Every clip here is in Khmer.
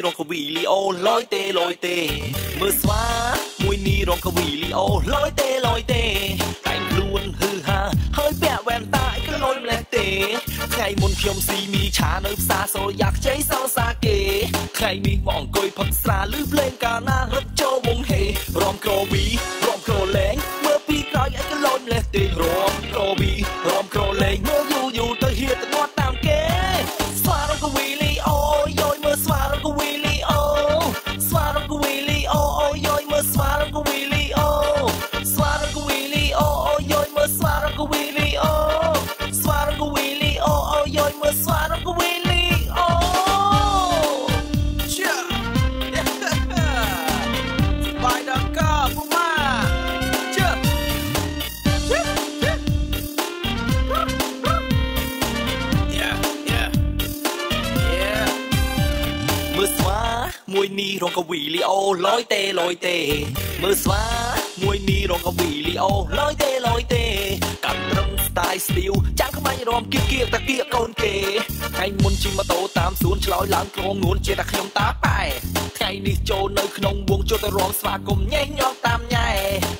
រងកវីលីអូលយទេមើលស្វាមួយនេះរងកវីលីអូលយទេតែងខ្លួនហឺហាហើយពាក់វ៉ែនតាឯក៏លយម្លេះទេថ្ងៃមុនខ្ញុំស៊ីមីឆានៅផ្សារសូយ៉ាខ្ចីសោសាគេថ្ងៃនេះមកអង្គុយផឹកស្រាលឺភ្លេងកាណារត់ចូលវងហេរំក្រវីរំក្រលេងមើលពីក្រោយឯក៏លយម្លេះទេរំក្រវីរំក្រលេងមើលយូរទៅហៀទៅងាត់តាមគេស្វារងកវីលីអូយយមើលស្វារងកវីលីអូស្វារងកវីលីអូយយមើលស្វារងកវីលីអូស្វារងកវីលីអូយយមើលស្វារងកវីលីអូស្វារងកវីលីអូយយមើលស្វារងកវីលីអូជាបាយដល់កាពុម៉ាជាមើលស្វាមួយនេះរងកវីលីអូលយទេមើលស្វាមួយនេះរងកវីលីអូលយទេកាត់ត្រឹមស្ទាយស្ទីវចាំងខ្មាញ់រំគៀកតាគៀកកូនគេថ្ងៃមុនជិះម៉ូតូតាមសួនឆ្លោយឡើងក្រងនួនជាតែខ្ញុំតាប៉ែថ្ងៃនេះចូលនៅក្នុងវងចូលទៅរំស្វាគមន៍ញ៉េះញ៉ោតាមញ៉ែ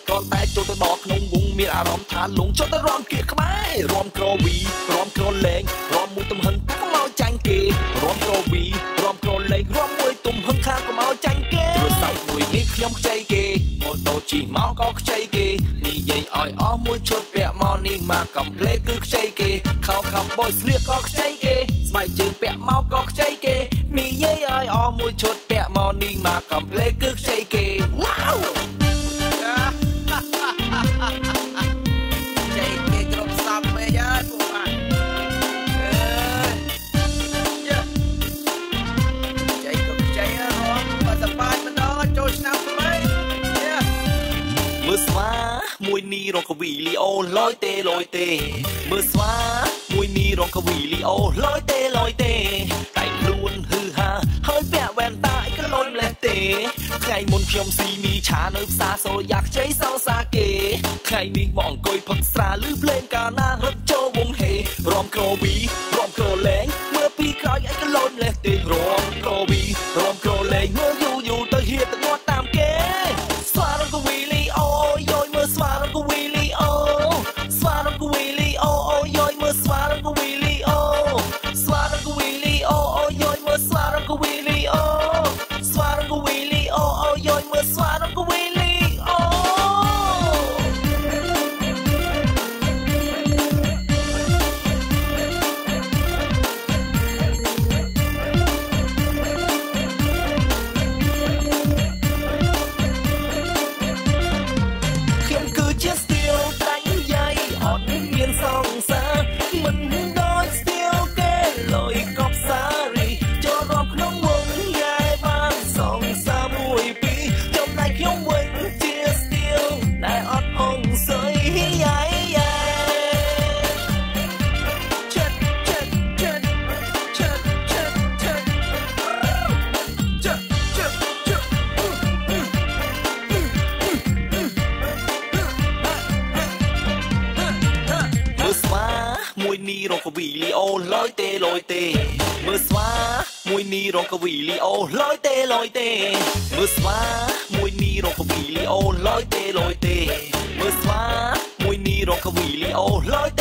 គ្រាន់តែចូលទៅដល់ក្នុងវងមានអារម្មណ៍ថាលងចូលទៅរំគៀកក្បែររំក្រវីរំក្រលេងរំមួយទំហឹងតាមកចាញ់គេរំក្រវីរំក្រលេងរំមួយទំហឹងខាងក៏មកចាញ់គេព្រោះសៅមួយនេះខ្ញុំខ្ចីគេម៉ូតូជិះមកក៏ខ្ចីគេនិយាយឲ្យអស់មួយឈុតពាក់មកនេះមកកំភ្លេគឺខ្ចីគេខោខំបយស្លៀកក៏ខ្ចីគេស្បែកជើងពាក់មកក៏ខ្ចីគេនិយាយឲ្យអស់មួយឈុតពាក់មកនេះមកកំភ្លេគឺខ្ចីគេវ៉ាវខ្ចីគេគ្រប់សពពេកហើយពួកអញមើលស្វាមួយនេះរងកវីលីអូលយទេមើលស្វាមួយនេះរងកវីលីអូលយទេតែងខ្លួនហឺហាហើយពាក់វ៉ែនតាឯក៏លយម្លេះទេថ្ងៃមុនខ្ញុំស៊ីមីឆានៅផ្សារសូយ៉ាខ្ចីសោសាគេថ្ងៃនេះមកអង្គុយផឹកស្រាលឺភ្លេងកាណារត់ចូលវងហេរំក្រវីរំក្រលេងមើលពីក្រោយឯក៏លយម្លេះទេរំក្រវីរំក្រលេងមើលយូរទៅហៀទៅងាត់តាមគេស្វារងកវីលីអូយយមើលស្វារងកវីលីអូស្វារងកវីលីអូយយមើលស្វារងកវីលីអូស្វារងកវីលីអូយយមើលស្វារងកវីលីអូស្វារងកវីលីអូយយមើលស្វារងកវីលីអូជាស្ទៀវតាញ់យាយអត់មានសងសាមិនដូចស្ទៀវគេលុយកប់សារីចូលរាប់ក្នុងវងយាយបានសងសាមួយពីរចំណែកខ្ញុំវិញជាស្ទៀវដែលអត់អងស័យយាយមួយនេះរងកវីលីអូលយទេមើលស្វាមួយនេះរងកវីលីអូលយទេមើលស្វាមួយនេះរងកវីលីអូលយទេមើលស្វាមួយនេះរងកវីលីអូលយទេ